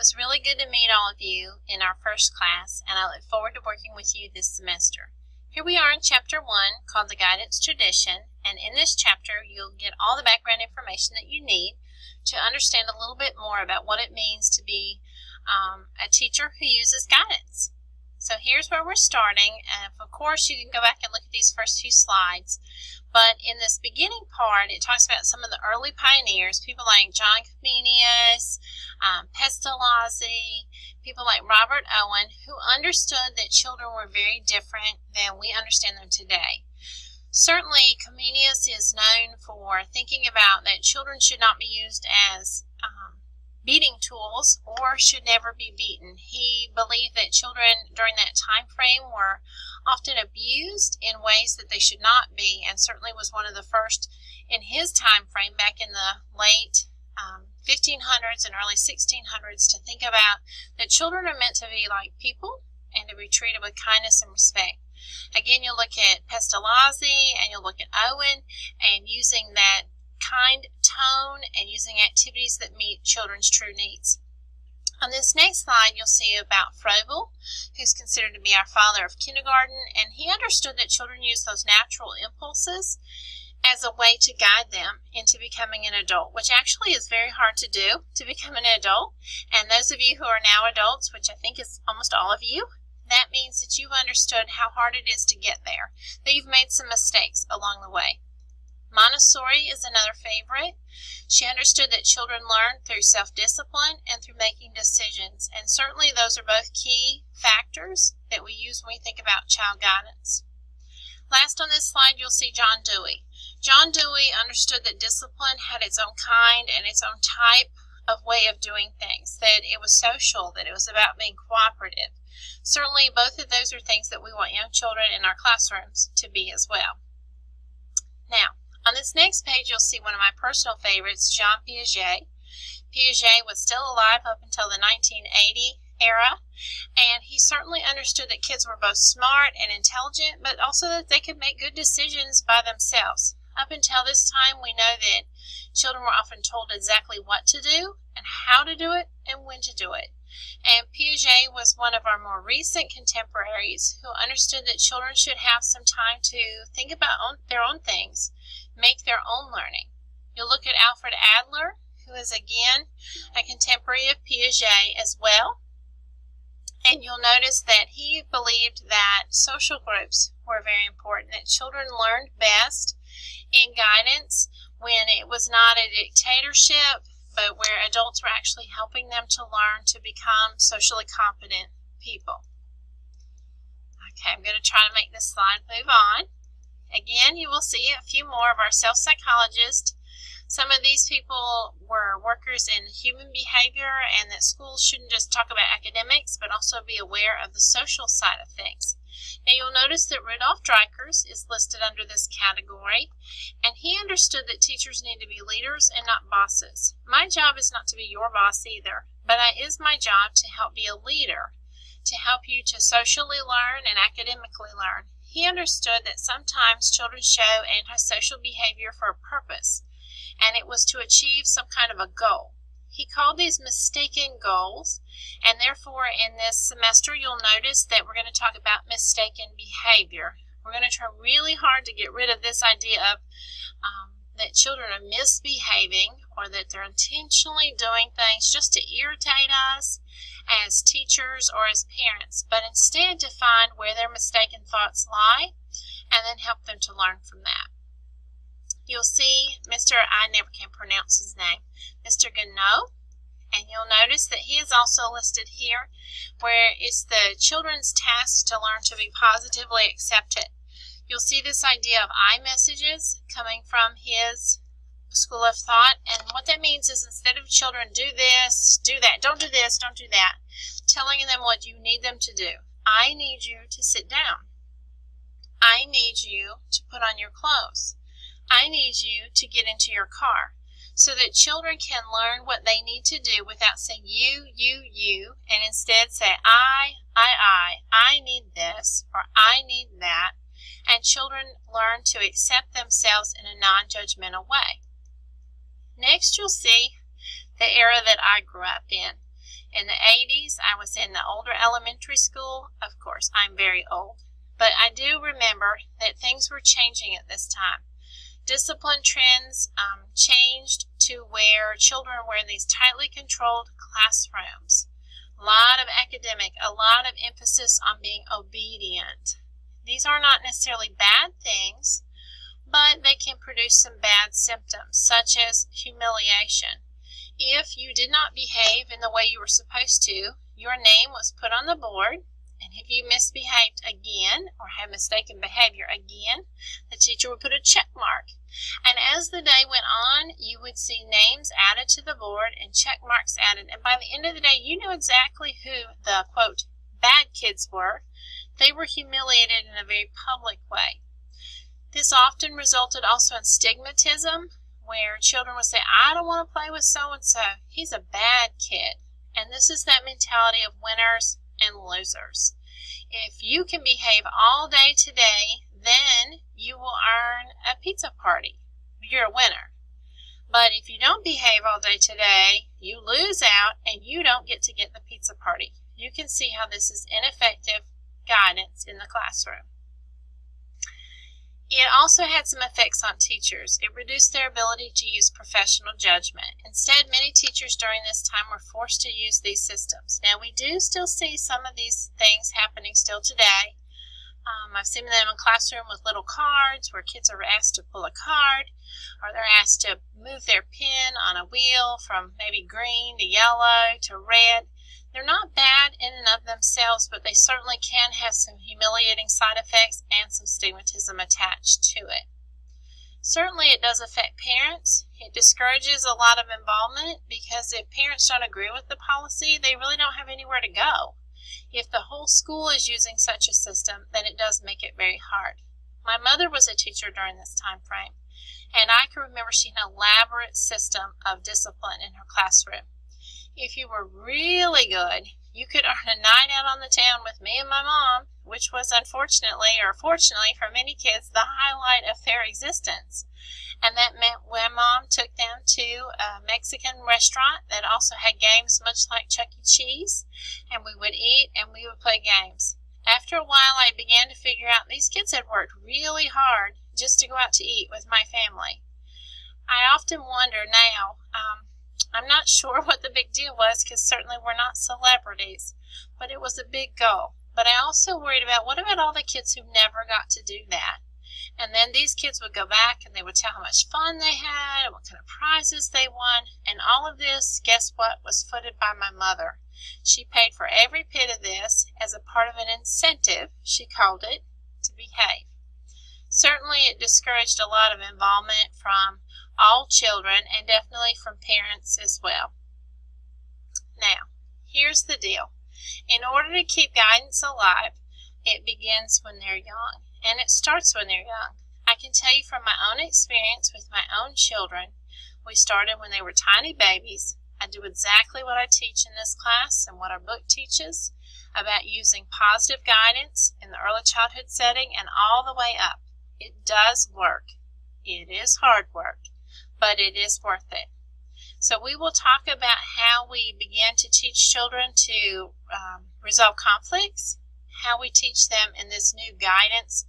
was really good to meet all of you in our first class, and I look forward to working with you this semester. Here we are in Chapter 1, called The Guidance Tradition, and in this chapter you'll get all the background information that you need to understand a little bit more about what it means to be a teacher who uses guidance. So here's where we're starting, and of course you can go back and look at these first few slides, but in this beginning part it talks about some of the early pioneers, people like John Comenius, Pestalozzi, people like Robert Owen, who understood that children were very different than we understand them today. Certainly Comenius is known for thinking about that children should not be used as beating tools or should never be beaten. He believed that children during that time frame were often abused in ways that they should not be, and certainly was one of the first in his time frame back in the late 1500s and early 1600s to think about that children are meant to be like people and to be treated with kindness and respect. Again, you'll look at Pestalozzi and you'll look at Owen, and using that kind tone and using activities that meet children's true needs. On this next slide, you'll see about Froebel, who's considered to be our father of kindergarten, and he understood that children use those natural impulses as a way to guide them into becoming an adult, which actually is very hard to do, to become an adult. And those of you who are now adults, which I think is almost all of you, that means that you've understood how hard it is to get there, that you've made some mistakes along the way. Montessori is another favorite. She understood that children learn through self-discipline and through making decisions, and certainly those are both key factors that we use when we think about child guidance. Last on this slide, you'll see John Dewey. John Dewey understood that discipline had its own kind and its own type of way of doing things, that it was social, that it was about being cooperative. Certainly both of those are things that we want young children in our classrooms to be as well. Now, on this next page, you'll see one of my personal favorites, Jean Piaget. Piaget was still alive up until the 1980 era, and he certainly understood that kids were both smart and intelligent, but also that they could make good decisions by themselves. Up until this time, we know that children were often told exactly what to do and how to do it and when to do it. And Piaget was one of our more recent contemporaries who understood that children should have some time to think about their own things, make their own learning. You'll look at Alfred Adler, who is again a contemporary of Piaget as well. And you'll notice that he believed that social groups were very important, that children learned best in guidance when it was not a dictatorship, but where adults were actually helping them to learn to become socially competent people. Okay, I'm going to try to make this slide move on. Again, you will see a few more of our self-psychologists. Some of these people were workers in human behavior, and that schools shouldn't just talk about academics, but also be aware of the social side of things. Now you'll notice that Rudolf Dreikurs is listed under this category, and he understood that teachers need to be leaders and not bosses. My job is not to be your boss either, but it is my job to help be a leader, to help you to socially learn and academically learn. He understood that sometimes children show antisocial behavior for a purpose, and it was to achieve some kind of a goal. He called these mistaken goals, and therefore in this semester you'll notice that we're going to talk about mistaken behavior. We're going to try really hard to get rid of this idea of that children are misbehaving or that they're intentionally doing things just to irritate us as teachers or as parents, but instead to find where their mistaken thoughts lie and then help them to learn from that. You'll see I never can pronounce his name, Mr. Gounod, and you'll notice that he is also listed here, where it's the children's task to learn to be positively accepted. You'll see this idea of I messages coming from his school of thought, and what that means is instead of children do this, do that, don't do this, don't do that, telling them what you need them to do. I need you to sit down. I need you to put on your clothes. I need you to get into your car, so that children can learn what they need to do without saying you, and instead say I need this, or I need that, and children learn to accept themselves in a non-judgmental way. Next, you'll see the era that I grew up in. In the 80s, I was in the older elementary school. Of course, I'm very old. But I do remember that things were changing at this time. Discipline trends changed to where children were in these tightly controlled classrooms. A lot of a lot of emphasis on being obedient. These are not necessarily bad things, but they can produce some bad symptoms, such as humiliation. If you did not behave in the way you were supposed to, your name was put on the board, and if you misbehaved again or had mistaken behavior again, the teacher would put a check mark. And as the day went on, you would see names added to the board and check marks added. And by the end of the day, you knew exactly who the, quote, bad kids were. They were humiliated in a very public way. This often resulted also in stigmatism, where children would say, I don't want to play with so-and-so. He's a bad kid. And this is that mentality of winners and losers. If you can behave all day today, then you will earn a pizza party. You're a winner. But if you don't behave all day today, you lose out and you don't get to get the pizza party. You can see how this is ineffective guidance in the classroom. It also had some effects on teachers. It reduced their ability to use professional judgment. Instead, many teachers during this time were forced to use these systems. Now, we do still see some of these things happening still today. I've seen them in classroom with little cards where kids are asked to pull a card, or they're asked to move their pen on a wheel from maybe green to yellow to red. They're not bad in and of themselves, but they certainly can have some humiliating side effects and some stigmatism attached to it. Certainly it does affect parents. It discourages a lot of involvement because if parents don't agree with the policy, they really don't have anywhere to go. If the whole school is using such a system, then it does make it very hard. My mother was a teacher during this time frame, and I can remember seeing an elaborate system of discipline in her classroom. If you were really good, you could earn a night out on the town with me and my mom, which was unfortunately or fortunately for many kids the highlight of their existence. And that meant when Mom took them to a Mexican restaurant that also had games much like Chuck E. Cheese, and we would eat and we would play games. After a while, I began to figure out these kids had worked really hard just to go out to eat with my family. I often wonder now, I'm not sure what the big deal was because certainly we're not celebrities, but it was a big goal. But I also worried about what about all the kids who never got to do that? And then these kids would go back and they would tell how much fun they had and what kind of prizes they won. And all of this, guess what, was footed by my mother. She paid for every bit of this as a part of an incentive, she called it, to behave. Certainly it discouraged a lot of involvement from all children and definitely from parents as well. Now, here's the deal. In order to keep guidance alive, it begins when they're young, and it starts when they're young. I can tell you from my own experience with my own children, we started when they were tiny babies. I do exactly what I teach in this class and what our book teaches about using positive guidance in the early childhood setting and all the way up. It does work. It is hard work, but it is worth it. So we will talk about how we begin to teach children to resolve conflicts, how we teach them in this new guidance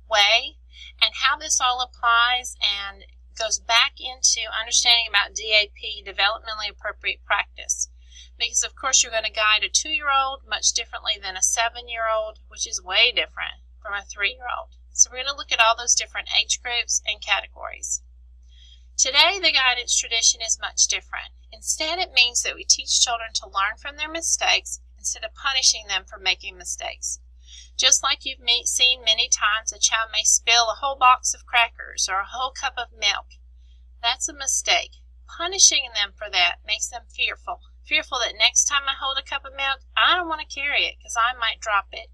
way, and how this all applies and goes back into understanding about DAP, developmentally appropriate practice. Because of course you're going to guide a 2-year-old much differently than a 7-year-old, which is way different from a 3-year-old. So we're going to look at all those different age groups and categories. Today, the guidance tradition is much different. Instead, it means that we teach children to learn from their mistakes instead of punishing them for making mistakes. Just like you've seen many times, a child may spill a whole box of crackers or a whole cup of milk. That's a mistake. Punishing them for that makes them fearful that next time I hold a cup of milk, I don't want to carry it because I might drop it.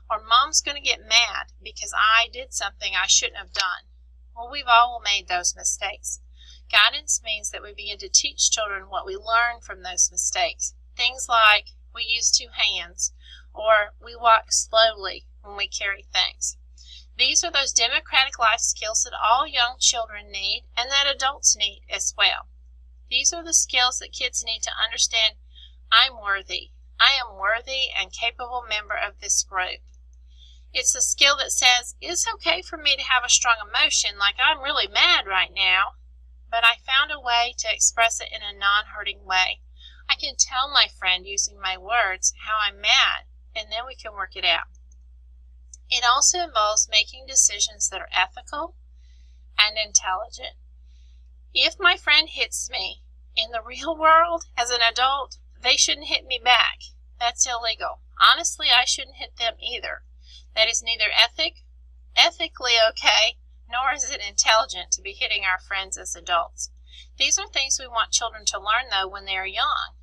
Or Mom's going to get mad because I did something I shouldn't have done. Well, we've all made those mistakes. Guidance means that we begin to teach children what we learn from those mistakes. Things like we use 2 hands, or we walk slowly when we carry things. These are those democratic life skills that all young children need and that adults need as well. These are the skills that kids need to understand I'm worthy. I am worthy and capable member of this group. It's a skill that says, it's okay for me to have a strong emotion, like I'm really mad right now, but I found a way to express it in a non-hurting way. I can tell my friend using my words how I'm mad, and then we can work it out. It also involves making decisions that are ethical and intelligent. If my friend hits me in the real world as an adult, they shouldn't hit me back. That's illegal. Honestly, I shouldn't hit them either. That is neither ethically okay, nor is it intelligent to be hitting our friends as adults. These are things we want children to learn, though, when they are young.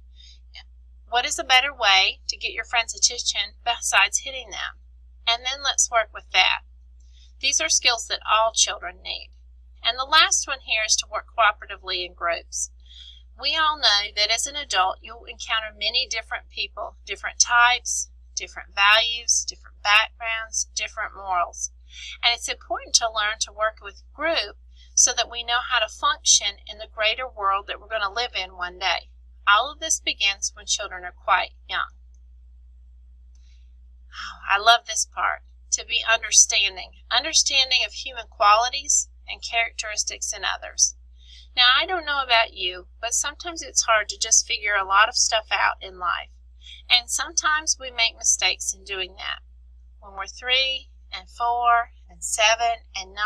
What is a better way to get your friend's attention besides hitting them? And then let's work with that. These are skills that all children need. And the last one here is to work cooperatively in groups. We all know that as an adult, you'll encounter many different people, different types, different values, different backgrounds, different morals. And it's important to learn to work with group so that we know how to function in the greater world that we're going to live in one day. All of this begins when children are quite young. Oh, I love this part, to be understanding of human qualities and characteristics in others. Now, I don't know about you, but sometimes it's hard to just figure a lot of stuff out in life. And sometimes we make mistakes in doing that. When we're 3 and 4 and 7 and 9,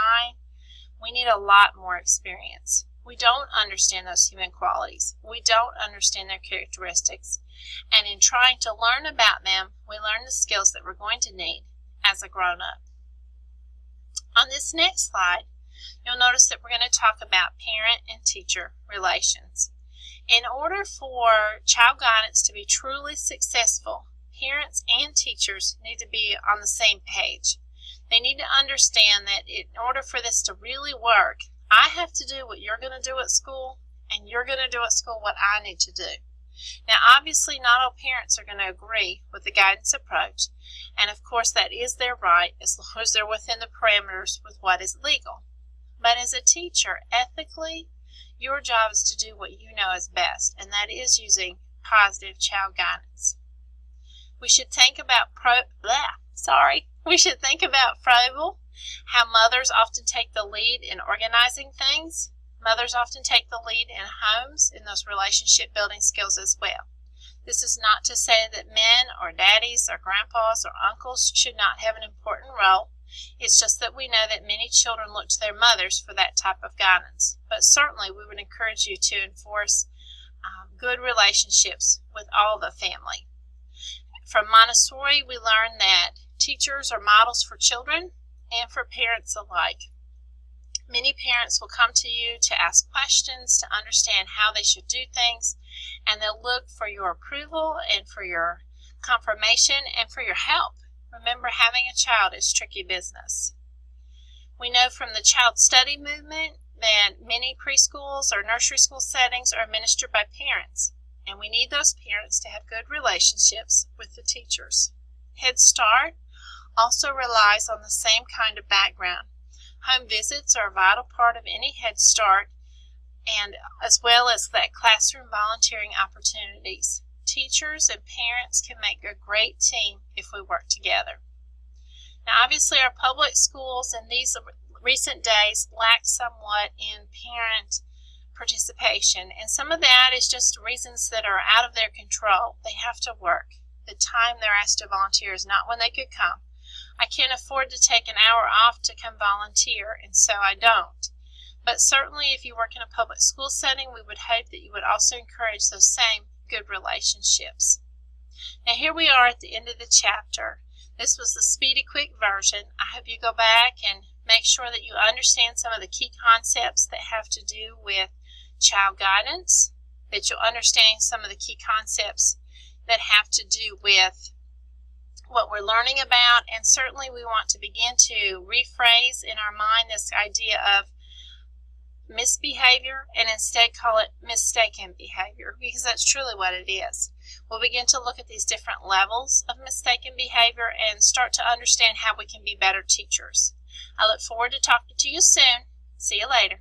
we need a lot more experience. We don't understand those human qualities. We don't understand their characteristics. And in trying to learn about them, we learn the skills that we're going to need as a grown-up. On this next slide, you'll notice that we're going to talk about parent and teacher relations. In order for child guidance to be truly successful, parents and teachers need to be on the same page. They need to understand that in order for this to really work, I have to do what you're going to do at school, and you're going to do at school what I need to do. Now, obviously, not all parents are going to agree with the guidance approach, and of course that is their right as long as they're within the parameters with what is legal. But as a teacher, ethically, your job is to do what you know is best, and that is using positive child guidance. We should think about Froebel, how mothers often take the lead in organizing things. Mothers often take the lead in homes in those relationship building skills as well. This is not to say that men or daddies or grandpas or uncles should not have an important role. It's just that we know that many children look to their mothers for that type of guidance. But certainly we would encourage you to enforce good relationships with all the family. From Montessori, we learn that teachers are models for children and for parents alike. Many parents will come to you to ask questions, to understand how they should do things, and they'll look for your approval and for your confirmation and for your help. Remember, having a child is tricky business. We know from the child study movement that many preschools or nursery school settings are administered by parents, and we need those parents to have good relationships with the teachers. Head Start also relies on the same kind of background. Home visits are a vital part of any Head Start, and as well as that classroom volunteering opportunities. Teachers and parents can make a great team if we work together. Now, obviously, our public schools in these recent days lack somewhat in parent participation, and some of that is just reasons that are out of their control. They have to work. The time they're asked to volunteer is not when they could come. I can't afford to take an hour off to come volunteer, and so I don't. But certainly if you work in a public school setting, we would hope that you would also encourage those same good relationships. Now here we are at the end of the chapter. This was the speedy, quick version. I hope you go back and make sure that you understand some of the key concepts that have to do with child guidance, that you'll understand some of the key concepts that have to do with what we're learning about, and certainly we want to begin to rephrase in our mind this idea of misbehavior and instead call it mistaken behavior, because that's truly what it is. We'll begin to look at these different levels of mistaken behavior and start to understand how we can be better teachers. I look forward to talking to you soon. See you later.